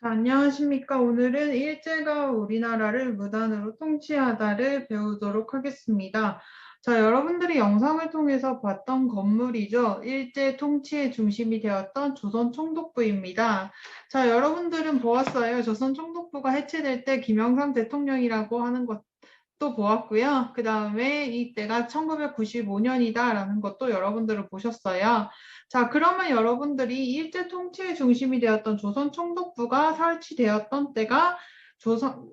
자, 안녕하십니까. 오늘은 일제가 우리나라를 무단으로 통치하다를 배우도록 하겠습니다. 자, 여러분들이 영상을 통해서 봤던 건물이죠. 일제 통치의 중심이 되었던 조선 총독부입니다. 자, 여러분들은 보았어요. 조선 총독부가 해체될 때 김영삼 대통령이라고 하는 것도 보았고요. 그 다음에 이때가 1995년이다라는 것도 여러분들은 보셨어요. 자, 그러면 여러분들이 일제 통치의 중심이 되었던 조선 총독부가 설치되었던 때가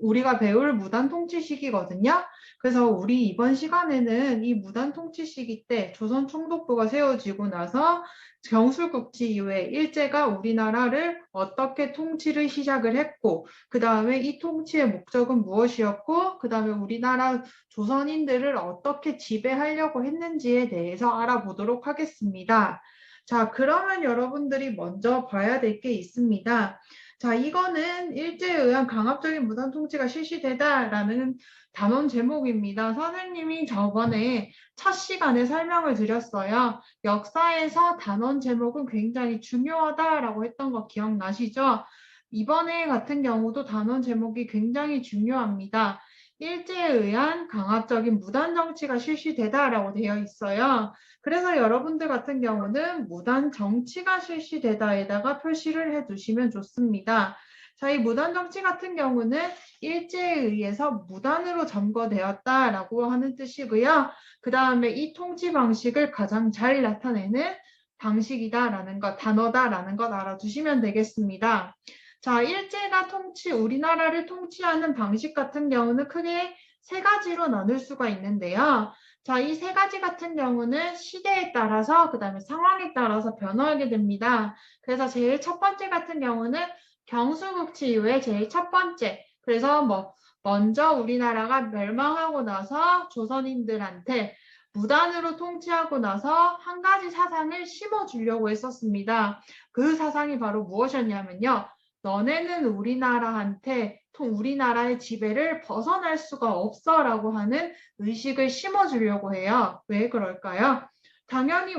우리가 배울 무단 통치 시기거든요. 그래서 우리 이번 시간에는 이 무단 통치 시기 때 조선 총독부가 세워지고 나서 경술국지 이후에 일제가 우리나라를 어떻게 통치를 시작을 했고, 그 다음에 이 통치의 목적은 무엇이었고, 그 다음에 우리나라 조선인들을 어떻게 지배하려고 했는지에 대해서 알아보도록 하겠습니다. 자, 그러면 여러분들이 먼저 봐야 될 게 있습니다. 자, 이거는 일제에 의한 강압적인 무단 통치가 실시되다라는 단원 제목입니다. 선생님이 저번에 첫 시간에 설명을 드렸어요. 역사에서 단원 제목은 굉장히 중요하다라고 했던 거 기억나시죠? 이번에 같은 경우도 단원 제목이 굉장히 중요합니다. 일제에 의한 강압적인 무단 정치가 실시되다라고 되어 있어요. 그래서 여러분들 같은 경우는 무단 정치가 실시되다에다가 표시를 해두시면 좋습니다. 자, 이 무단 정치 같은 경우는 일제에 의해서 무단으로 점거되었다라고 하는 뜻이고요. 그 다음에 이 통치 방식을 가장 잘 나타내는 방식이다라는 것, 단어다라는 것 알아두시면 되겠습니다. 자, 일제가 우리나라를 통치하는 방식 같은 경우는 크게 세 가지로 나눌 수가 있는데요. 자, 이 세 가지 같은 경우는 시대에 따라서, 그 다음에 상황에 따라서 변화하게 됩니다. 그래서 제일 첫 번째 같은 경우는 경수국치 이후에 제일 첫 번째. 그래서 먼저 우리나라가 멸망하고 나서 조선인들한테 무단으로 통치하고 나서 한 가지 사상을 심어주려고 했었습니다. 그 사상이 바로 무엇이었냐면요. 너네는 우리나라의 지배를 벗어날 수가 없어라고 하는 의식을 심어주려고 해요. 왜 그럴까요? 당연히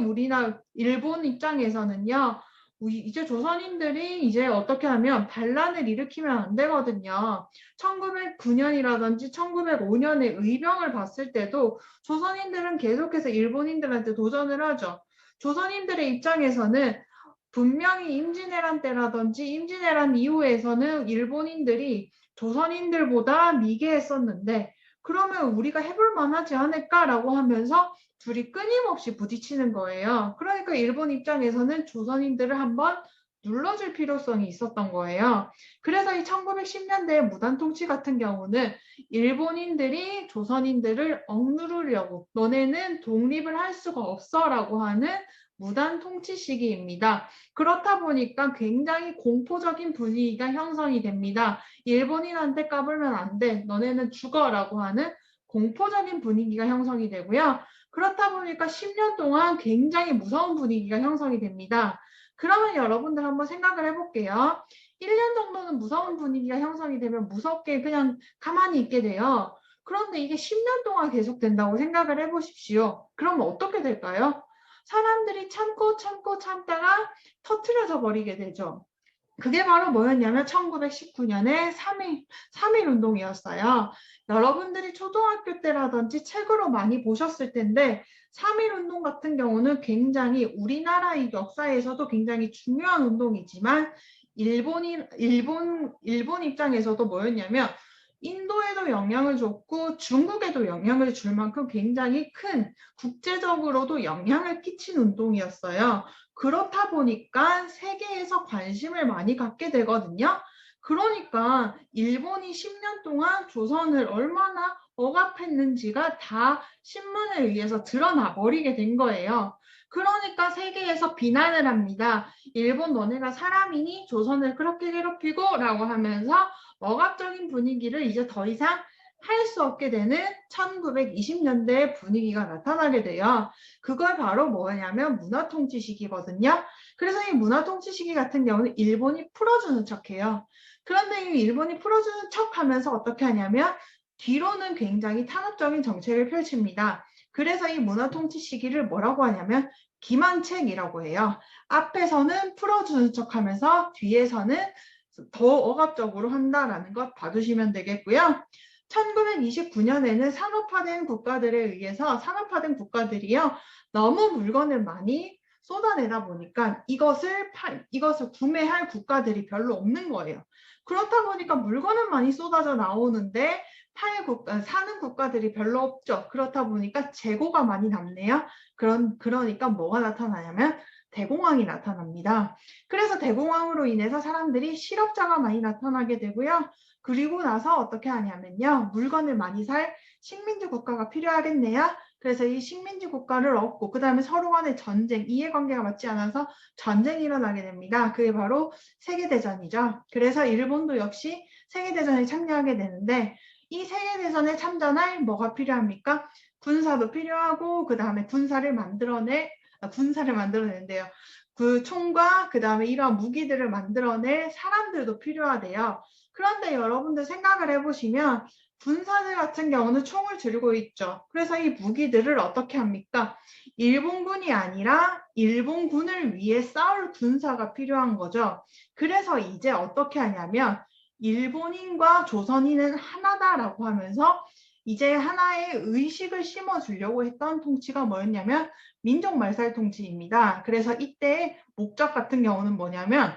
일본 입장에서는요, 이제 조선인들이 이제 어떻게 하면 반란을 일으키면 안 되거든요. 1909년이라든지 1905년에 의병을 봤을 때도 조선인들은 계속해서 일본인들한테 도전을 하죠. 조선인들의 입장에서는 분명히 임진왜란 때라든지 임진왜란 이후에서는 일본인들이 조선인들보다 미개했었는데 그러면 우리가 해볼 만하지 않을까라고 하면서 둘이 끊임없이 부딪히는 거예요. 그러니까 일본 입장에서는 조선인들을 한번 눌러줄 필요성이 있었던 거예요. 그래서 이 1910년대 무단 통치 같은 경우는 일본인들이 조선인들을 억누르려고 너네는 독립을 할 수가 없어라고 하는 무단 통치 시기입니다. 그렇다 보니까 굉장히 공포적인 분위기가 형성이 됩니다. 일본인한테 까불면 안 돼. 너네는 죽어라고 하는 공포적인 분위기가 형성이 되고요. 그렇다 보니까 10년 동안 굉장히 무서운 분위기가 형성이 됩니다. 그러면 여러분들 한번 생각을 해볼게요. 1년 정도는 무서운 분위기가 형성이 되면 무섭게 그냥 가만히 있게 돼요. 그런데 이게 10년 동안 계속된다고 생각을 해보십시오. 그러면 어떻게 될까요? 사람들이 참고 참고 참다가 터트려져 버리게 되죠. 그게 바로 뭐였냐면 1919년에 3.1 운동이었어요. 여러분들이 초등학교 때라든지 책으로 많이 보셨을 텐데 3.1 운동 같은 경우는 굉장히 우리나라의 역사에서도 굉장히 중요한 운동이지만 일본 입장에서도 뭐였냐면 인도에도 영향을 줬고 중국에도 영향을 줄 만큼 굉장히 큰 국제적으로도 영향을 끼친 운동이었어요. 그렇다 보니까 세계에서 관심을 많이 갖게 되거든요. 그러니까 일본이 10년 동안 조선을 얼마나 억압했는지가 다 신문에 의해서 드러나 버리게 된 거예요. 그러니까 세계에서 비난을 합니다. 일본 너네가 사람이니 조선을 그렇게 괴롭히고 라고 하면서 억압적인 분위기를 이제 더 이상 할 수 없게 되는 1920년대의 분위기가 나타나게 돼요. 그걸 바로 뭐냐면 문화통치 시기거든요. 그래서 이 문화통치 시기 같은 경우는 일본이 풀어주는 척해요. 그런데 이 일본이 풀어주는 척하면서 어떻게 하냐면 뒤로는 굉장히 탄압적인 정책을 펼칩니다. 그래서 이 문화통치 시기를 뭐라고 하냐면 기만책이라고 해요. 앞에서는 풀어주는 척하면서 뒤에서는 더 억압적으로 한다라는 것 봐주시면 되겠고요. 1929년에는 산업화된 국가들에 의해서 산업화된 국가들이요. 너무 물건을 많이 쏟아내다 보니까 이것을 구매할 국가들이 별로 없는 거예요. 그렇다 보니까 물건은 많이 쏟아져 나오는데 사는 국가들이 별로 없죠. 그렇다 보니까 재고가 많이 남네요. 그러니까 뭐가 나타나냐면 대공황이 나타납니다. 그래서 대공황으로 인해서 사람들이 실업자가 많이 나타나게 되고요. 그리고 나서 어떻게 하냐면요. 물건을 많이 살 식민지 국가가 필요하겠네요. 그래서 이 식민지 국가를 얻고 그 다음에 서로 간의 전쟁, 이해관계가 맞지 않아서 전쟁이 일어나게 됩니다. 그게 바로 세계대전이죠. 그래서 일본도 역시 세계대전에 참여하게 되는데 이 세계대전에 참전할 뭐가 필요합니까? 군사도 필요하고 그 다음에 군사를 만들어낸대요. 그 총과 그 다음에 이러한 무기들을 만들어낼 사람들도 필요하대요. 그런데 여러분들 생각을 해보시면 군사들 같은 경우는 총을 들고 있죠. 그래서 이 무기들을 어떻게 합니까? 일본군이 아니라 일본군을 위해 싸울 군사가 필요한 거죠. 그래서 이제 어떻게 하냐면 일본인과 조선인은 하나다라고 하면서 이제 하나의 의식을 심어주려고 했던 통치가 뭐였냐면 민족말살 통치입니다. 그래서 이때 목적 같은 경우는 뭐냐면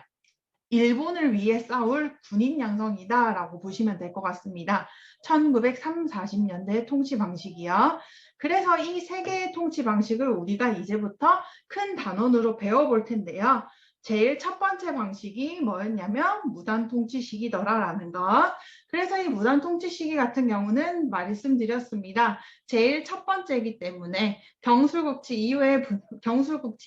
일본을 위해 싸울 군인 양성이다라고 보시면 될 것 같습니다. 1930, 40년대 통치 방식이요. 그래서 이 세 개의 통치 방식을 우리가 이제부터 큰 단원으로 배워볼 텐데요. 제일 첫 번째 방식이 뭐였냐면 무단 통치 시기더라라는 것. 그래서 이 무단 통치 시기 같은 경우는 말씀드렸습니다. 제일 첫 번째이기 때문에 경술국치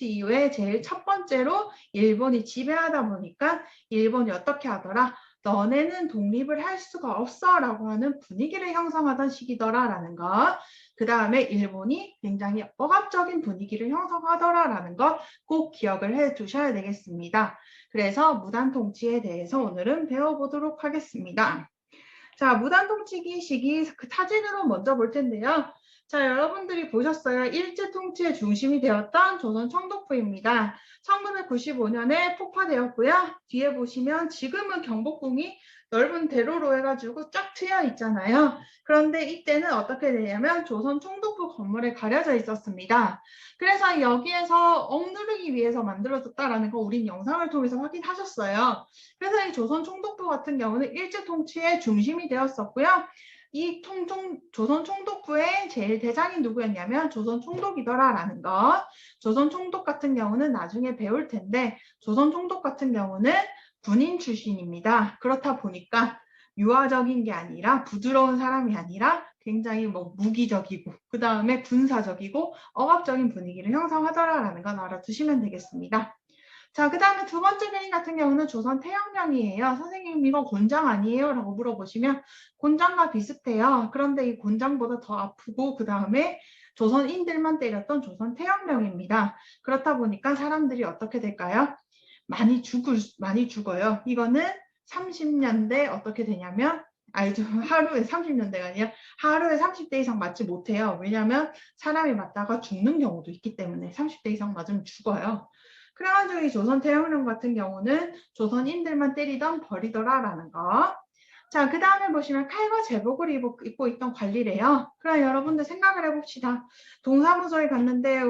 이후에 제일 첫 번째로 일본이 지배하다 보니까 일본이 어떻게 하더라? 너네는 독립을 할 수가 없어 라고 하는 분위기를 형성하던 시기더라라는 것. 그 다음에 일본이 굉장히 억압적인 분위기를 형성하더라라는 것 꼭 기억을 해 두셔야 되겠습니다. 그래서 무단통치에 대해서 오늘은 배워보도록 하겠습니다. 자, 무단통치기 시기 그 사진으로 먼저 볼 텐데요. 자, 여러분들이 보셨어요. 일제통치의 중심이 되었던 조선 청독부입니다. 1995년에 폭파되었고요. 뒤에 보시면 지금은 경복궁이 넓은 대로로 해가지고 쫙 트여 있잖아요. 그런데 이때는 어떻게 되냐면 조선 총독부 건물에 가려져 있었습니다. 그래서 여기에서 억누르기 위해서 만들어졌다라는 거 우린 영상을 통해서 확인하셨어요. 그래서 이 조선 총독부 같은 경우는 일제 통치의 중심이 되었었고요. 이 조선 총독부의 제일 대장이 누구였냐면 조선 총독이더라라는 것. 조선 총독 같은 경우는 나중에 배울 텐데 조선 총독 같은 경우는 군인 출신입니다. 그렇다 보니까 유아적인 게 아니라 부드러운 사람이 아니라 굉장히 무기적이고 그 다음에 군사적이고 억압적인 분위기를 형성하더라라는 건 알아두시면 되겠습니다. 자, 그 다음에 두 번째 그림 같은 경우는 조선 태양령이에요. 선생님 이거 곤장 아니에요? 라고 물어보시면 곤장과 비슷해요. 그런데 이 곤장보다 더 아프고 그 다음에 조선인들만 때렸던 조선 태양령입니다. 그렇다 보니까 사람들이 어떻게 될까요? 많이 죽어요. 이거는 30년대 어떻게 되냐면 하루에 30년대가 아니라 하루에 30대 이상 맞지 못해요. 왜냐하면 사람이 맞다가 죽는 경우도 있기 때문에 30대 이상 맞으면 죽어요. 그래가지고 이 조선 태양령 같은 경우는 조선인들만 때리던 벌이더라라는 거. 자, 그 다음에 보시면 칼과 제복을 입고 있던 관리래요. 그럼 여러분들 생각을 해봅시다. 동사무소에 갔는데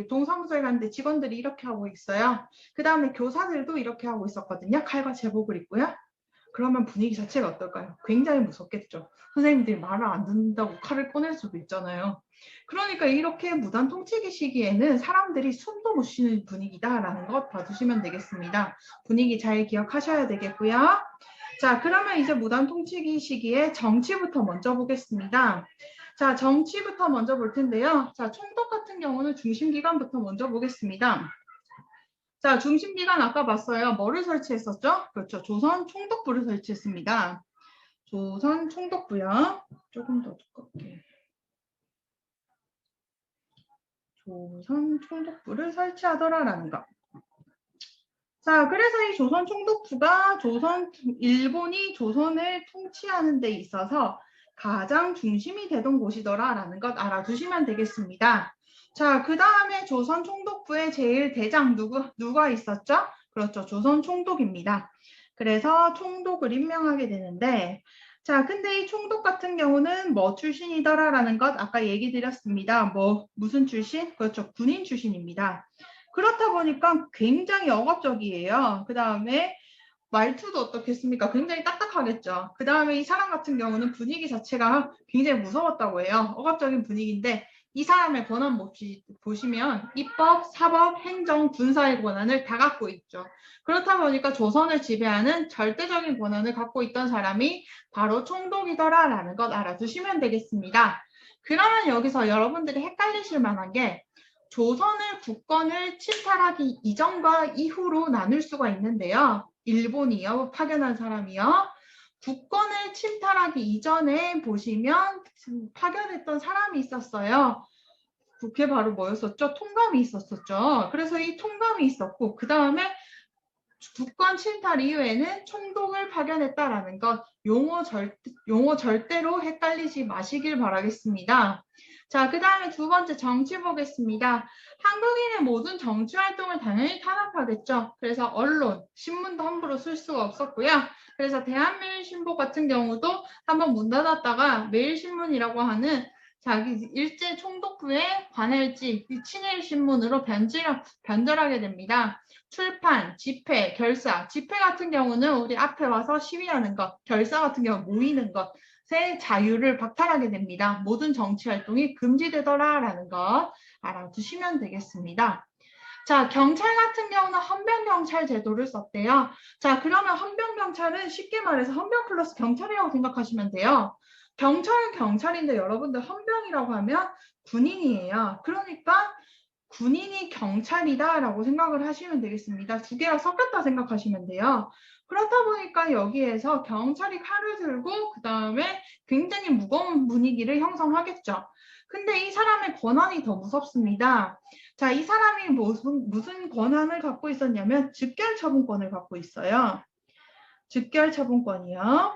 동사무소에 갔는데 직원들이 이렇게 하고 있어요. 그 다음에 교사들도 이렇게 하고 있었거든요. 칼과 제복을 입고요. 그러면 분위기 자체가 어떨까요? 굉장히 무섭겠죠. 선생님들이 말을 안 듣는다고 칼을 꺼낼 수도 있잖아요. 그러니까 이렇게 무단 통치기 시기에는 사람들이 숨도 못 쉬는 분위기다라는 것 봐주시면 되겠습니다. 분위기 잘 기억하셔야 되겠고요. 자, 그러면 이제 무단 통치기 시기에 정치부터 먼저 보겠습니다. 자, 정치부터 먼저 볼 텐데요. 자, 총독 같은 경우는 중심기관부터 먼저 보겠습니다. 자, 중심기관 아까 봤어요. 뭐를 설치했었죠? 그렇죠. 조선 총독부를 설치했습니다. 조선 총독부요. 조금 더 두껍게. 조선 총독부를 설치하더라라는 거. 자, 그래서 이 조선 총독부가 일본이 조선을 통치하는 데 있어서 가장 중심이 되던 곳이더라라는 것 알아두시면 되겠습니다. 자, 그 다음에 조선 총독부의 제일 대장 누가 있었죠? 그렇죠. 조선 총독입니다. 그래서 총독을 임명하게 되는데, 자, 근데 이 총독 같은 경우는 뭐 출신이더라라는 것 아까 얘기 드렸습니다. 무슨 출신? 그렇죠. 군인 출신입니다. 그렇다 보니까 굉장히 억압적이에요. 그 다음에 말투도 어떻겠습니까? 굉장히 딱딱하겠죠. 그 다음에 이 사람 같은 경우는 분위기 자체가 굉장히 무서웠다고 해요. 억압적인 분위기인데 이 사람의 권한 보시면 입법, 사법, 행정, 군사의 권한을 다 갖고 있죠. 그렇다 보니까 조선을 지배하는 절대적인 권한을 갖고 있던 사람이 바로 총독이더라라는 것 알아두시면 되겠습니다. 그러면 여기서 여러분들이 헷갈리실 만한 게 조선을 국권을 침탈하기 이전과 이후로 나눌 수가 있는데요. 일본이요, 파견한 사람이요. 국권을 침탈하기 이전에 보시면 파견했던 사람이 있었어요. 그게 바로 뭐였었죠? 통감이 있었었죠. 그래서 이 통감이 있었고 그 다음에 국권 침탈 이후에는 총독을 파견했다라는 것 용어 절대로 헷갈리지 마시길 바라겠습니다. 자, 그 다음에 두 번째 정치 보겠습니다. 한국인의 모든 정치 활동을 당연히 탄압하겠죠. 그래서 언론, 신문도 함부로 쓸 수가 없었고요. 그래서 대한매일신보 같은 경우도 한번 문 닫았다가 매일신문이라고 하는 자기 일제 총독부의 관할지 친일신문으로 변절하게 됩니다. 출판, 집회, 결사. 집회 같은 경우는 우리 앞에 와서 시위하는 것, 결사 같은 경우는 모이는 것의 자유를 박탈하게 됩니다. 모든 정치 활동이 금지되더라라는 것 알아두시면 되겠습니다. 자, 경찰 같은 경우는 헌병경찰 제도를 썼대요. 자, 그러면 헌병경찰은 쉽게 말해서 헌병 플러스 경찰이라고 생각하시면 돼요. 경찰은 경찰인데 여러분들 헌병이라고 하면 군인이에요. 그러니까 군인이 경찰이다라고 생각을 하시면 되겠습니다. 두 개가 섞였다 생각하시면 돼요. 그렇다 보니까 여기에서 경찰이 칼을 들고 그 다음에 굉장히 무거운 분위기를 형성하겠죠. 근데 이 사람의 권한이 더 무섭습니다. 자, 이 사람이 무슨 권한을 갖고 있었냐면 즉결처분권을 갖고 있어요. 즉결처분권이요.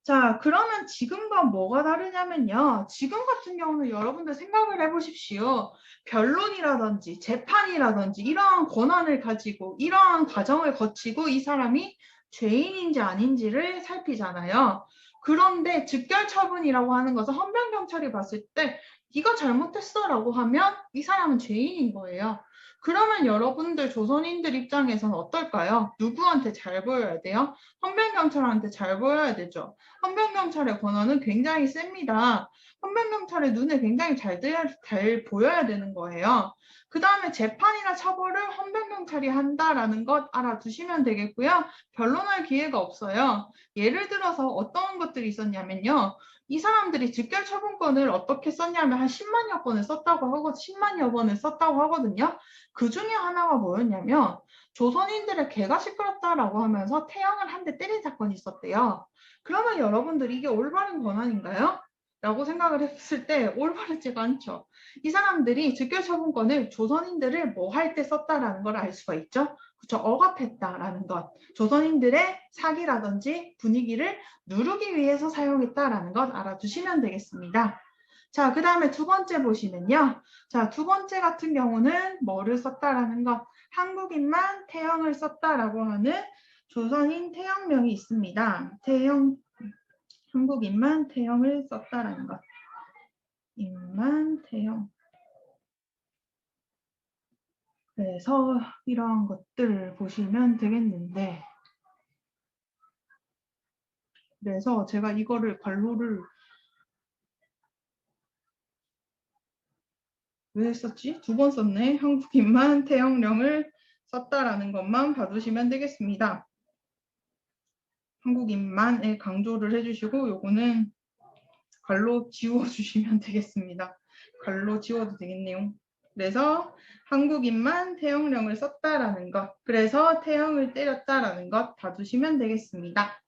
자, 그러면 지금과 뭐가 다르냐면요. 지금 같은 경우는 여러분들 생각을 해보십시오. 변론이라든지 재판이라든지 이러한 권한을 가지고 이러한 과정을 거치고 이 사람이 죄인인지 아닌지를 살피잖아요. 그런데 즉결처분이라고 하는 것은 헌병경찰이 봤을 때 네가 잘못했어라고 하면 이 사람은 죄인인 거예요. 그러면 여러분들 조선인들 입장에서는 어떨까요? 누구한테 잘 보여야 돼요? 헌병경찰한테 잘 보여야 되죠. 헌병경찰의 권한은 굉장히 셉니다. 헌병경찰의 눈에 굉장히 잘 보여야 되는 거예요. 그 다음에 재판이나 처벌을 헌병경찰이 한다라는 것 알아두시면 되겠고요. 변론할 기회가 없어요. 예를 들어서 어떤 것들이 있었냐면요. 이 사람들이 즉결처분권을 어떻게 썼냐면 한 10만여 번을 썼다고 하고 10만여 번을 썼다고 하거든요. 그 중에 하나가 뭐였냐면 조선인들의 개가 시끄럽다라고 하면서 태양을 한 대 때린 사건이 있었대요. 그러면 여러분들 이게 올바른 권한인가요? 라고 생각을 했을 때 올바르지가 않죠. 이 사람들이 즉결처분권을 조선인들을 뭐 할 때 썼다라는 걸 알 수가 있죠. 그렇죠. 억압했다라는 것. 조선인들의 사기라든지 분위기를 누르기 위해서 사용했다라는 것 알아두시면 되겠습니다. 자, 그 다음에 두 번째 보시면요. 자, 두 번째 같은 경우는 뭐를 썼다라는 것. 한국인만 태형을 썼다라고 하는 조선인 태형명이 있습니다. 한국인만 태형을 썼다라는 것. 인만 태형. 그래서 이러한 것들을 보시면 되겠는데 그래서 제가 이거를 관로를 왜 썼지? 두 번 썼네. 한국인만 태형령을 썼다라는 것만 봐두시면 되겠습니다. 한국인만에 강조를 해주시고 요거는 갈로 지워주시면 되겠습니다. 갈로 지워도 되겠네요. 그래서 한국인만 태형령을 썼다라는 것, 그래서 태형을 때렸다라는 것 봐두시면 되겠습니다.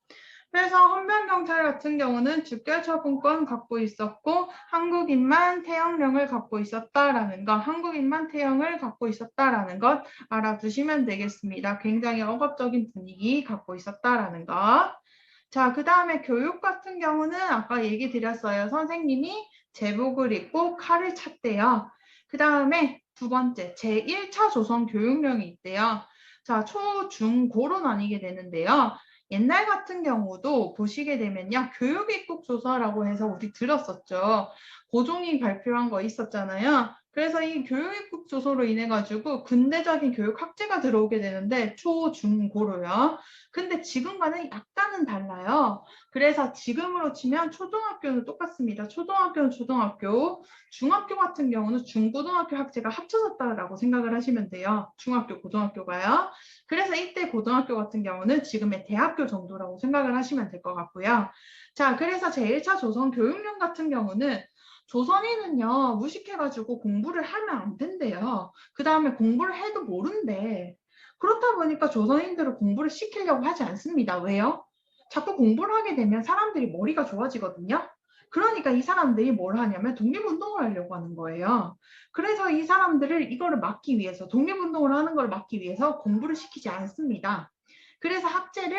그래서 헌병경찰 같은 경우는 즉결처분권 갖고 있었고 한국인만 태형령을 갖고 있었다라는 것, 한국인만 태형을 갖고 있었다라는 것 알아두시면 되겠습니다. 굉장히 억압적인 분위기 갖고 있었다라는 것. 자, 그 다음에 교육 같은 경우는 아까 얘기 드렸어요. 선생님이 제복을 입고 칼을 찼대요. 그 다음에 두 번째, 제1차 조선 교육령이 있대요. 자, 초, 중, 고로 나뉘게 되는데요. 옛날 같은 경우도 보시게 되면요. 교육입국조서라고 해서 우리 들었었죠. 고종이 발표한 거 있었잖아요. 그래서 이 교육입국조서로 인해 가지고 근대적인 교육 학제가 들어오게 되는데 초, 중, 고로요. 근데 지금과는 약간은 달라요. 그래서 지금으로 치면 초등학교는 똑같습니다. 초등학교는 초등학교, 중학교 같은 경우는 중고등학교 학제가 합쳐졌다라고 생각을 하시면 돼요. 중학교, 고등학교가요. 그래서 이때 고등학교 같은 경우는 지금의 대학교 정도라고 생각을 하시면 될 것 같고요. 자, 그래서 제1차 조선 교육령 같은 경우는 조선인은요, 무식해가지고 공부를 하면 안 된대요. 그 다음에 공부를 해도 모른대. 그렇다 보니까 조선인들을 공부를 시키려고 하지 않습니다. 왜요? 자꾸 공부를 하게 되면 사람들이 머리가 좋아지거든요. 그러니까 이 사람들이 뭘 하냐면 독립운동을 하려고 하는 거예요. 그래서 이 사람들을 이거를 막기 위해서 독립운동을 하는 걸 막기 위해서 공부를 시키지 않습니다. 그래서 학제를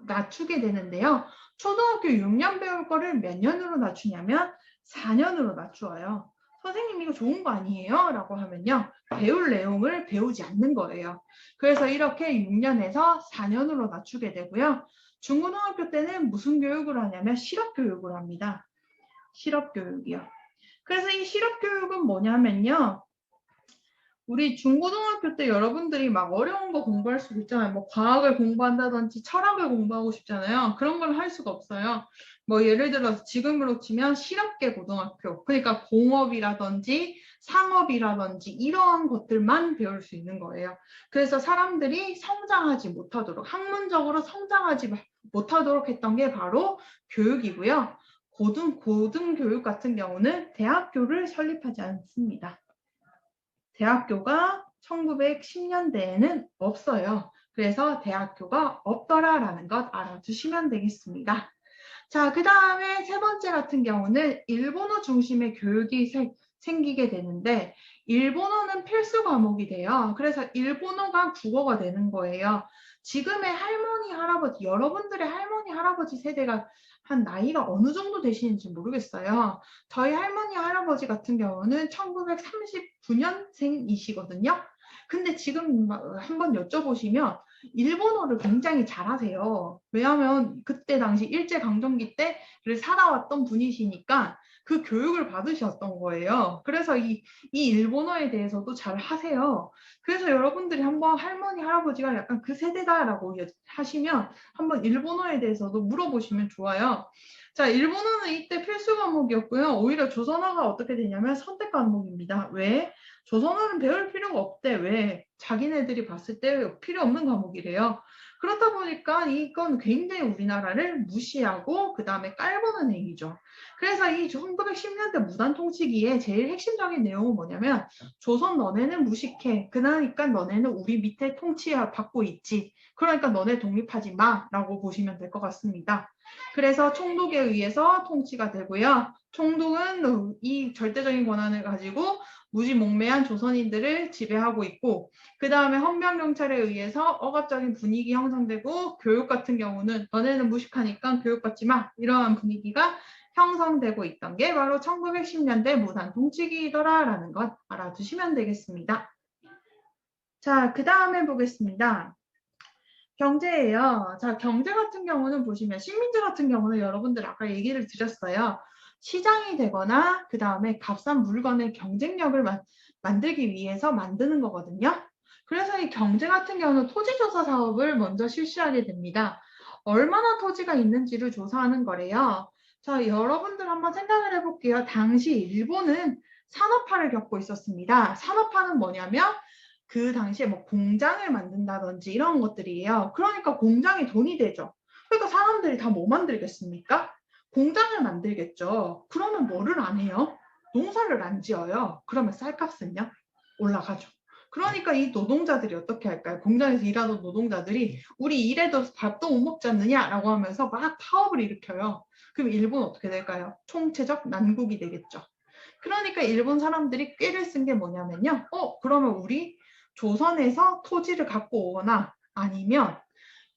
낮추게 되는데요. 초등학교 6년 배울 거를 몇 년으로 낮추냐면 4년으로 낮추어요. 선생님 이거 좋은 거 아니에요? 라고 하면요. 배울 내용을 배우지 않는 거예요. 그래서 이렇게 6년에서 4년으로 낮추게 되고요. 중고등학교 때는 무슨 교육을 하냐면 실업교육을 합니다. 실업교육이요. 그래서 이 실업교육은 뭐냐면요. 우리 중고등학교 때 여러분들이 막 어려운 거 공부할 수 있잖아요. 뭐 과학을 공부한다든지 철학을 공부하고 싶잖아요. 그런 걸 할 수가 없어요. 뭐 예를 들어서 지금으로 치면 실업계 고등학교. 그러니까 공업이라든지 상업이라든지 이러한 것들만 배울 수 있는 거예요. 그래서 사람들이 성장하지 못하도록 학문적으로 성장하지 못하도록 했던 게 바로 교육이고요. 고등교육 같은 경우는 대학교를 설립하지 않습니다. 대학교가 1910년대에는 없어요. 그래서 대학교가 없더라라는 것 알아두시면 되겠습니다. 자, 그 다음에 세 번째 같은 경우는 일본어 중심의 교육이 생기게 되는데 일본어는 필수 과목이 돼요. 그래서 일본어가 국어가 되는 거예요. 지금의 할머니, 할아버지, 여러분들의 할머니, 할아버지 세대가 한 나이가 어느 정도 되시는지 모르겠어요. 저희 할머니, 할아버지 같은 경우는 1939년생이시거든요. 근데 지금 한번 여쭤보시면 일본어를 굉장히 잘하세요. 왜냐하면 그때 당시 일제강점기 때를 살아왔던 분이시니까 그 교육을 받으셨던 거예요. 그래서 이 일본어에 대해서도 잘 하세요. 그래서 여러분들이 한번 할머니, 할아버지가 약간 그 세대다라고 하시면 한번 일본어에 대해서도 물어보시면 좋아요. 자, 일본어는 이때 필수 과목이었고요. 오히려 조선어가 어떻게 되냐면 선택 과목입니다. 왜? 조선어는 배울 필요가 없대. 왜? 자기네들이 봤을 때 필요 없는 과목이래요. 그렇다 보니까 이건 굉장히 우리나라를 무시하고 그 다음에 깔보는 행위죠. 그래서 이 1910년대 무단 통치기에 제일 핵심적인 내용은 뭐냐면 조선 너네는 무식해. 그러니까 너네는 우리 밑에 통치받고 있지. 그러니까 너네 독립하지 마 라고 보시면 될 것 같습니다. 그래서 총독에 의해서 통치가 되고요. 총독은 이 절대적인 권한을 가지고 무지몽매한 조선인들을 지배하고 있고 그 다음에 헌병경찰에 의해서 억압적인 분위기 형성되고 교육 같은 경우는 너네는 무식하니까 교육받지 마 이러한 분위기가 형성되고 있던 게 바로 1910년대 무단 통치기더라라는 것 알아두시면 되겠습니다. 자, 그 다음에 보겠습니다. 경제예요. 자, 경제 같은 경우는 보시면 식민지 같은 경우는 여러분들 아까 얘기를 드렸어요. 시장이 되거나 그 다음에 값싼 물건의 경쟁력을 만들기 위해서 만드는 거거든요. 그래서 이 경제 같은 경우는 토지조사 사업을 먼저 실시하게 됩니다. 얼마나 토지가 있는지를 조사하는 거래요. 자, 여러분들 한번 생각을 해볼게요. 당시 일본은 산업화를 겪고 있었습니다. 산업화는 뭐냐면 그 당시에 뭐 공장을 만든다든지 이런 것들이에요. 그러니까 공장이 돈이 되죠. 그러니까 사람들이 다 뭐 만들겠습니까? 공장을 만들겠죠. 그러면 뭐를 안 해요? 농사를 안 지어요. 그러면 쌀값은요? 올라가죠. 그러니까 이 노동자들이 어떻게 할까요? 공장에서 일하던 노동자들이 우리 일해도 밥도 못 먹지 않느냐라고 하면서 막 파업을 일으켜요. 그럼 일본 어떻게 될까요? 총체적 난국이 되겠죠. 그러니까 일본 사람들이 꾀를 쓴 게 뭐냐면요. 그러면 우리 조선에서 토지를 갖고 오거나 아니면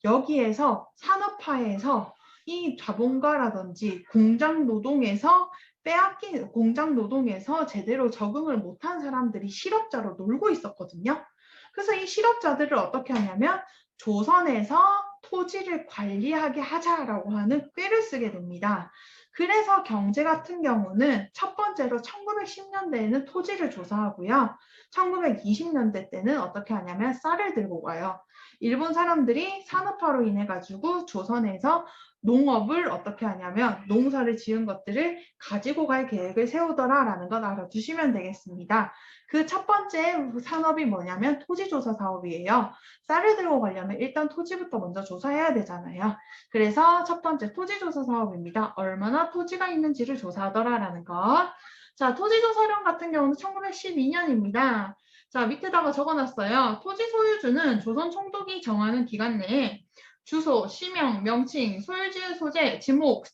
여기에서 산업화해서 이 자본가라든지 공장 노동에서 빼앗긴 공장 노동에서 제대로 적응을 못한 사람들이 실업자로 놀고 있었거든요. 그래서 이 실업자들을 어떻게 하냐면 조선에서 토지를 관리하게 하자라고 하는 꾀를 쓰게 됩니다. 그래서 경제 같은 경우는 첫 번째로 1910년대에는 토지를 조사하고요. 1920년대 때는 어떻게 하냐면 쌀을 들고 가요. 일본 사람들이 산업화로 인해 가지고 조선에서 농업을 어떻게 하냐면 농사를 지은 것들을 가지고 갈 계획을 세우더라라는 것 알아두시면 되겠습니다. 그 첫 번째 산업이 뭐냐면 토지조사 사업이에요. 쌀을 들고 가려면 일단 토지부터 먼저 조사해야 되잖아요. 그래서 첫 번째 토지조사 사업입니다. 얼마나 토지가 있는지를 조사하더라라는 것. 자, 토지조사령 같은 경우는 1912년입니다. 자, 밑에다가 적어놨어요. 토지 소유주는 조선 총독이 정하는 기간 내에 주소, 시명, 명칭, 소유지의 소재, 지목,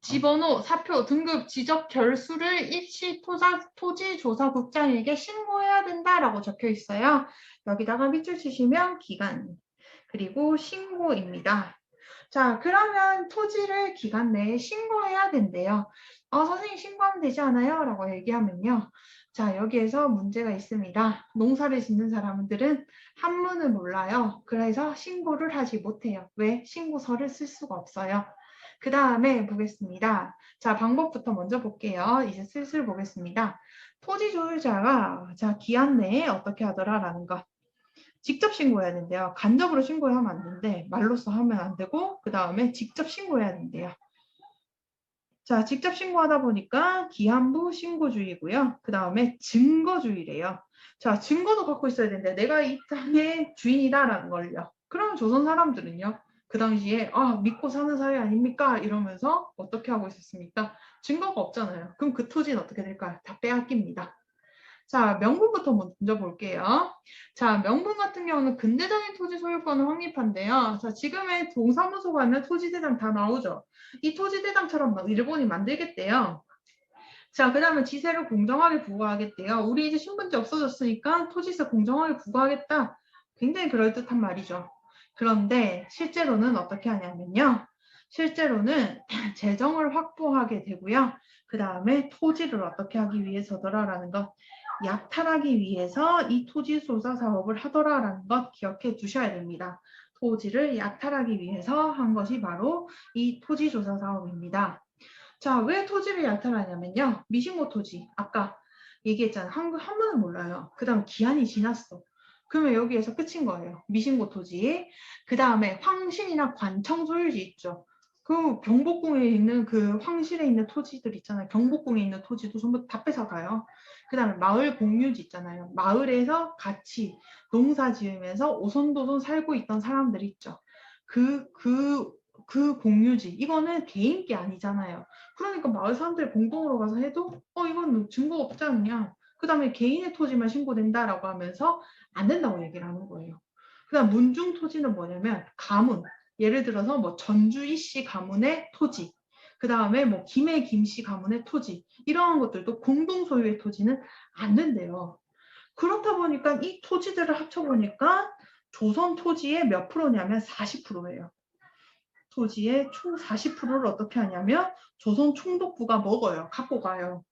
지번호, 사표, 등급, 지적 결수를 입시 토지조사국장에게 신고해야 된다라고 적혀 있어요. 여기다가 밑줄 치시면 기간, 그리고 신고입니다. 자, 그러면 토지를 기간 내에 신고해야 된대요. 선생님 신고하면 되지 않아요? 라고 얘기하면요. 자, 여기에서 문제가 있습니다. 농사를 짓는 사람들은 한문을 몰라요. 그래서 신고를 하지 못해요. 왜? 신고서를 쓸 수가 없어요. 그 다음에 보겠습니다. 자, 방법부터 먼저 볼게요. 이제 슬슬 보겠습니다. 토지 소유자가 자, 기한 내에 어떻게 하더라라는 거. 직접 신고해야 된대요. 간접으로 신고하면 안 되는데 말로써 하면 안 되고 그 다음에 직접 신고해야 된대요. 자, 직접 신고하다 보니까 기한부 신고주의고요. 그 다음에 증거주의래요. 자, 증거도 갖고 있어야 되는데 내가 이 땅의 주인이다라는 걸요. 그러면 조선 사람들은요. 그 당시에 믿고 사는 사회 아닙니까? 이러면서 어떻게 하고 있었습니까? 증거가 없잖아요. 그럼 그 토지는 어떻게 될까요? 다 빼앗깁니다. 자, 명분부터 먼저 볼게요. 자, 명분 같은 경우는 근대적인 토지 소유권을 확립한대요. 자, 지금의 동사무소 가면 토지대장 다 나오죠. 이 토지대장처럼 일본이 만들겠대요. 자, 그 다음에 지세를 공정하게 부과하겠대요. 우리 이제 신분지 없어졌으니까 토지세 공정하게 부과하겠다. 굉장히 그럴듯한 말이죠. 그런데 실제로는 어떻게 하냐면요. 실제로는 재정을 확보하게 되고요. 그 다음에 토지를 어떻게 하기 위해서더라라는 것, 약탈하기 위해서 이 토지조사 사업을 하더라라는 것 기억해 두셔야 됩니다. 토지를 약탈하기 위해서 한 것이 바로 이 토지조사 사업입니다. 자, 왜 토지를 약탈하냐면요. 미신고 토지. 아까 얘기했잖아요. 한문을 몰라요. 그 다음 기한이 지났어. 그러면 여기에서 끝인 거예요. 미신고 토지. 그 다음에 황실이나 관청 소유지 있죠. 그 경복궁에 있는 그 황실에 있는 토지들 있잖아요. 경복궁에 있는 토지도 전부 다 뺏어가요. 그 다음에 마을 공유지 있잖아요. 마을에서 같이 농사 지으면서 오손도손 살고 있던 사람들 있죠. 그 공유지. 이거는 개인 게 아니잖아요. 그러니까 마을 사람들이 공동으로 가서 해도 이건 증거가 없지 않냐. 그 다음에 개인의 토지만 신고된다라고 하면서 안 된다고 얘기를 하는 거예요. 그 다음 문중 토지는 뭐냐면 가문. 예를 들어서 뭐 전주 이씨 가문의 토지. 그 다음에 뭐 김해 김씨 가문의 토지. 이러한 것들도 공동 소유의 토지는 안 된대요. 그렇다 보니까 이 토지들을 합쳐보니까 조선 토지의 몇 프로냐면 40%예요. 토지의 총 40%를 어떻게 하냐면 조선 총독부가 먹어요. 갖고 가요.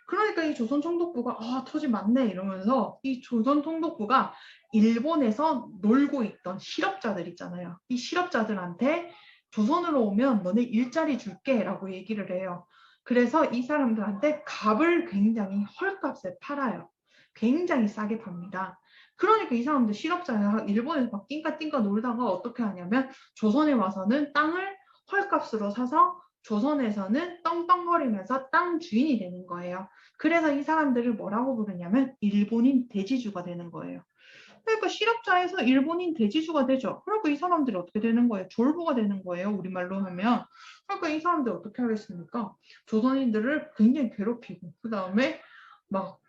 그러니까 이 조선 총독부가 토지 많네 이러면서 이 조선 총독부가 일본에서 놀고 있던 실업자들 있잖아요. 이 실업자들한테 조선으로 오면 너네 일자리 줄게 라고 얘기를 해요. 그래서 이 사람들한테 갑을 굉장히 헐값에 팔아요. 굉장히 싸게 팝니다. 그러니까 이 사람들 실업자야 일본에서 막 띵까띵까 놀다가 어떻게 하냐면 조선에 와서는 땅을 헐값으로 사서 조선에서는 떵떵거리면서 땅 주인이 되는 거예요. 그래서 이 사람들을 뭐라고 부르냐면 일본인 대지주가 되는 거예요. 그러니까 실업자에서 일본인 대지주가 되죠. 그러니까 이 사람들이 어떻게 되는 거예요? 졸부가 되는 거예요. 우리말로 하면. 그러니까 이 사람들 어떻게 하겠습니까? 조선인들을 굉장히 괴롭히고 그 다음에 막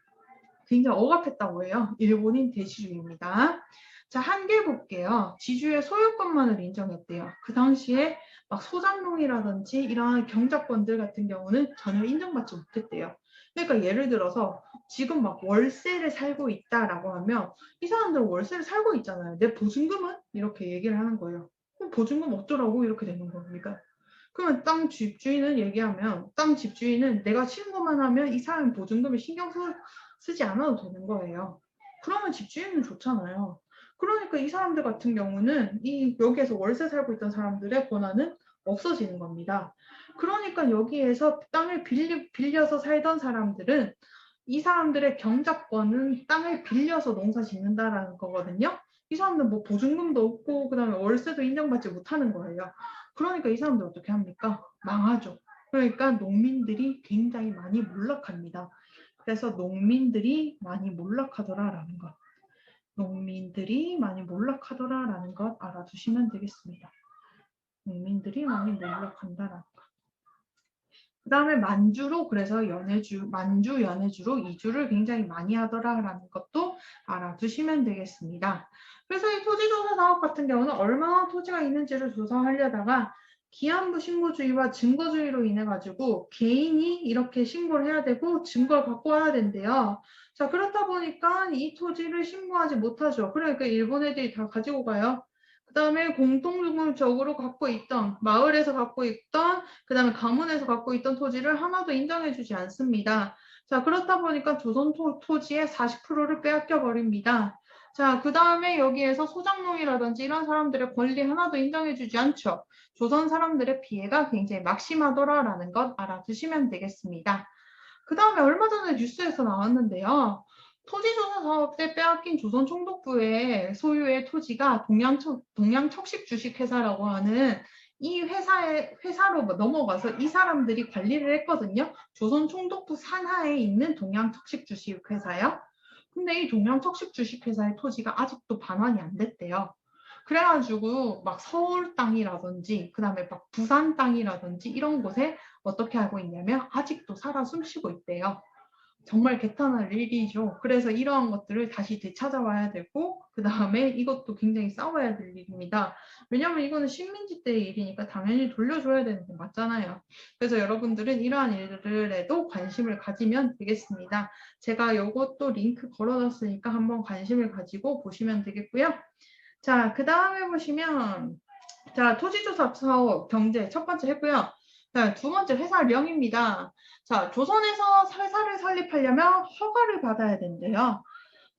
굉장히 억압했다고 해요. 일본인 대지주입니다. 자, 한개 볼게요. 지주의 소유권만을 인정했대요. 그 당시에 막 소장농이라든지 이러한 경작권들 같은 경우는 전혀 인정받지 못했대요. 그러니까 예를 들어서 지금 막 월세를 살고 있다라고 하면 이 사람들은 월세를 살고 있잖아요. 내 보증금은? 이렇게 얘기를 하는 거예요. 그럼 보증금 어쩌라고 이렇게 되는 겁니까? 그러면 땅 집주인은 얘기하면 땅 집주인은 내가 신고만 하면 이 사람 보증금을 신경 쓰지 않아도 되는 거예요. 그러면 집주인은 좋잖아요. 그러니까 이 사람들 같은 경우는 여기에서 월세 살고 있던 사람들의 권한은 없어지는 겁니다. 그러니까 여기에서 땅을 빌려서 살던 사람들은 이 사람들의 경작권은 땅을 빌려서 농사 짓는다라는 거거든요. 이 사람들 뭐 보증금도 없고 그다음에 월세도 인정받지 못하는 거예요. 그러니까 이 사람들 어떻게 합니까? 망하죠. 그러니까 농민들이 굉장히 많이 몰락합니다. 그래서 농민들이 많이 몰락하더라라는 것. 농민들이 많이 몰락하더라라는 것 알아두시면 되겠습니다. 농민들이 많이 몰락한다라는 것. 그 다음에 만주로 그래서 만주 연해주로 이주를 굉장히 많이 하더라라는 것도 알아두시면 되겠습니다. 그래서 이 토지조사 사업 같은 경우는 얼마나 토지가 있는지를 조사하려다가 기한부 신고주의와 증거주의로 인해 가지고 개인이 이렇게 신고를 해야 되고 증거를 갖고 와야 된대요. 자, 그렇다 보니까 이 토지를 신고하지 못하죠. 그러니까 일본 애들이 다 가지고 가요. 그 다음에 공통적으로 갖고 있던 마을에서 갖고 있던 그 다음에 가문에서 갖고 있던 토지를 하나도 인정해주지 않습니다. 자, 그렇다 보니까 조선 토지의 40%를 빼앗겨 버립니다. 자, 그 다음에 여기에서 소장농이라든지 이런 사람들의 권리 하나도 인정해주지 않죠. 조선 사람들의 피해가 굉장히 막심하더라라는 것 알아두시면 되겠습니다. 그 다음에 얼마 전에 뉴스에서 나왔는데요. 토지조사 사업 때 빼앗긴 조선총독부의 소유의 토지가 동양척식주식회사라고 하는 이 회사로 넘어가서 이 사람들이 관리를 했거든요. 조선총독부 산하에 있는 동양척식주식회사요. 근데 이 동양척식주식회사의 토지가 아직도 반환이 안 됐대요. 그래가지고 막 서울 땅이라든지 그다음에 막 부산 땅이라든지 이런 곳에 어떻게 하고 있냐면 아직도 살아 숨쉬고 있대요. 정말 개탄할 일이죠. 그래서 이러한 것들을 다시 되찾아와야 되고 그 다음에 이것도 굉장히 싸워야 될 일입니다. 왜냐하면 이거는 식민지 때의 일이니까 당연히 돌려줘야 되는 게 맞잖아요. 그래서 여러분들은 이러한 일들에도 관심을 가지면 되겠습니다. 제가 이것도 링크 걸어놨으니까 한번 관심을 가지고 보시면 되겠고요. 자, 그 다음에 보시면 자, 토지조사 사업 경제 첫 번째 했고요. 자, 두 번째 회사령입니다. 자, 조선에서 회사를 설립하려면 허가를 받아야 된대요.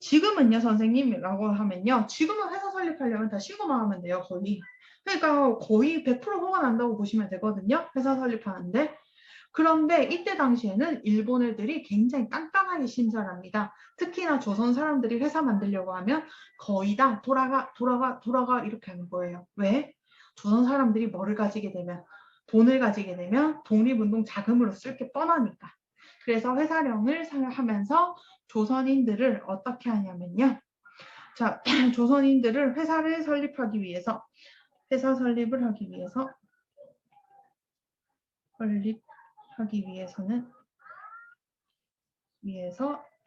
지금은요, 선생님이라고 하면요. 지금은 회사 설립하려면 다 신고만 하면 돼요, 거의. 그러니까 거의 100% 허가 난다고 보시면 되거든요. 회사 설립하는데. 그런데 이때 당시에는 일본 애들이 굉장히 깐깐하게 심사를 합니다. 특히나 조선 사람들이 회사 만들려고 하면 거의 다 돌아가 이렇게 하는 거예요. 왜? 조선 사람들이 뭐를 가지게 되면 돈을 가지게 되면 독립운동 자금으로 쓸 게 뻔하니까. 그래서 회사령을 하면서 조선인들을 어떻게 하냐면요. 자, 조선인들을 회사 설립을 하기 위해서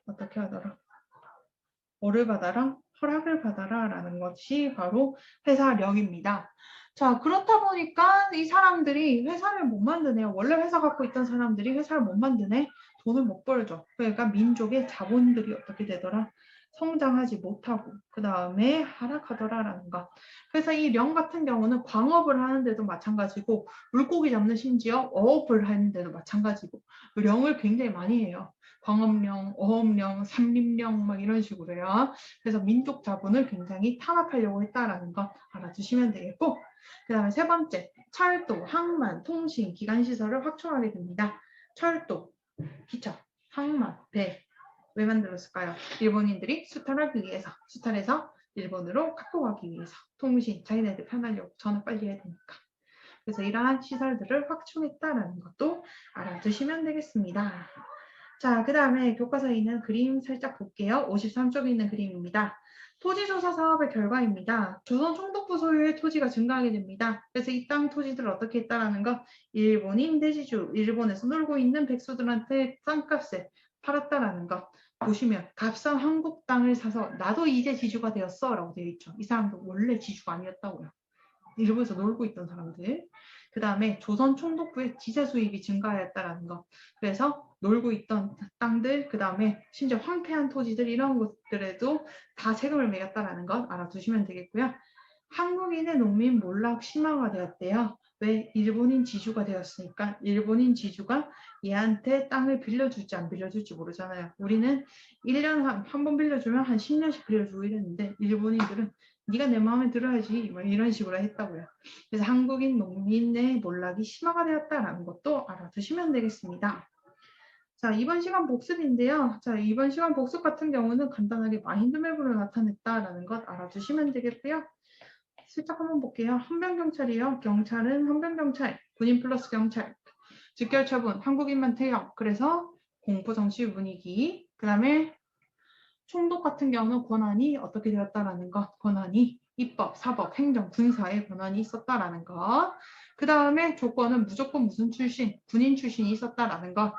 어떻게 하더라? 뭐를 받아라? 허락을 받아라 라는 것이 바로 회사령입니다. 자, 그렇다 보니까 이 사람들이 회사를 못 만드네요. 원래 회사 갖고 있던 사람들이 회사를 못 만드네. 돈을 못 벌죠. 그러니까 민족의 자본들이 어떻게 되더라? 성장하지 못하고 그 다음에 하락하더라라는 것. 그래서 이 령 같은 경우는 광업을 하는데도 마찬가지고 물고기 잡는 심지어 어업을 하는데도 마찬가지고 령을 굉장히 많이 해요. 광업령, 어업령, 삼림령 막 이런 식으로요. 그래서 민족 자본을 굉장히 탄압하려고 했다라는 것 알아두시면 되겠고 그 다음에 세 번째, 철도, 항만, 통신, 기관시설을 확충하게 됩니다. 철도, 기차, 항만, 배. 왜 만들었을까요? 일본인들이 수탈하기 위해서, 수탈해서 일본으로 갖고 가기 위해서, 통신, 자기네들 편하려고 전화 빨리 해야 되니까. 그래서 이러한 시설들을 확충했다라는 것도 알아두시면 되겠습니다. 자, 그 다음에 교과서에 있는 그림 살짝 볼게요. 53쪽에 있는 그림입니다. 토지조사 사업의 결과입니다. 조선 총독부 소유의 토지가 증가하게 됩니다. 그래서 이 땅 토지들을 어떻게 했다라는 거 일본인 대지주, 일본에서 놀고 있는 백수들한테 싼값에 팔았다라는 거 보시면 값싼 한국 땅을 사서 나도 이제 지주가 되었어 라고 되어 있죠. 이 사람도 원래 지주가 아니었다고요. 일본에서 놀고 있던 사람들. 그 다음에 조선 총독부의 지세 수입이 증가하였다라는 것. 그래서 놀고 있던 땅들, 그 다음에 심지어 황폐한 토지들 이런 것들에도 다 세금을 매겼다라는 것 알아두시면 되겠고요. 한국인의 농민 몰락 심화가 되었대요. 왜? 일본인 지주가 되었으니까. 일본인 지주가 얘한테 땅을 빌려줄지 안 빌려줄지 모르잖아요. 우리는 1년 한 번 빌려주면 한 10년씩 빌려주고 이랬는데 일본인들은 네가 내 마음에 들어야지 뭐 이런 식으로 했다고요. 그래서 한국인 농민의 몰락이 심화가 되었다라는 것도 알아두시면 되겠습니다. 자, 이번 시간 복습인데요. 자, 이번 시간 복습 같은 경우는 간단하게 마인드맵으로 나타냈다라는 것 알아두시면 되겠고요. 슬쩍 한번 볼게요. 헌병경찰이요. 경찰은 헌병경찰, 군인 플러스 경찰, 직결처분, 한국인만 태형. 그래서 공포정치 분위기. 그 다음에 총독 같은 경우는 권한이 어떻게 되었다라는 것. 권한이 입법, 사법, 행정, 군사의 권한이 있었다라는 것. 그 다음에 조건은 무조건 무슨 출신, 군인 출신이 있었다라는 것.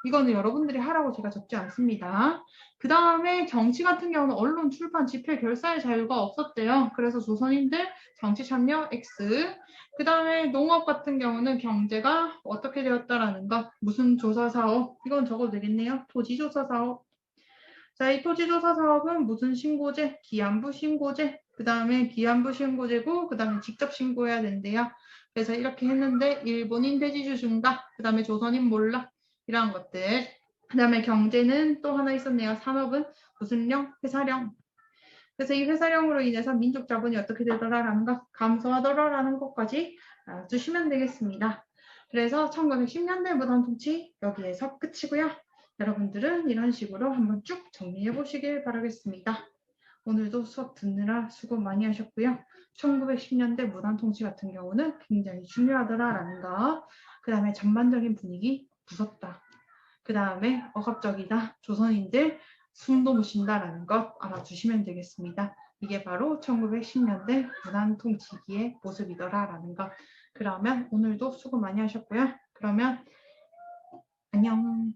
이거는 여러분들이 하라고 제가 적지 않습니다. 그 다음에 정치 같은 경우는 언론, 출판, 집회, 결사의 자유가 없었대요. 그래서 조선인들 정치 참여 X. 그 다음에 농업 같은 경우는 경제가 어떻게 되었다라는 것. 무슨 조사 사업. 이건 적어도 되겠네요. 토지 조사 사업. 자, 이 토지조사 사업은 무슨 신고제? 기한부 신고제. 그 다음에 기한부 신고제고, 그 다음에 직접 신고해야 된대요. 그래서 이렇게 했는데, 일본인 대지주 증가, 그 다음에 조선인 몰락, 이러한 것들. 그 다음에 경제는 또 하나 있었네요. 산업은 무슨 령? 회사령. 그래서 이 회사령으로 인해서 민족 자본이 어떻게 되더라라는 것, 감소하더라라는 것까지 알아두시면 되겠습니다. 그래서 1910년대 무단통치 여기에서 끝이고요. 여러분들은 이런 식으로 한번 쭉 정리해 보시길 바라겠습니다. 오늘도 수업 듣느라 수고 많이 하셨고요. 1910년대 무단통치 같은 경우는 굉장히 중요하더라라는 거. 그 다음에 전반적인 분위기 무섭다. 그 다음에 억압적이다. 조선인들 숨도 못 쉰다라는 것 알아두시면 되겠습니다. 이게 바로 1910년대 무단통치기의 모습이더라라는 것. 그러면 오늘도 수고 많이 하셨고요. 그러면 안녕.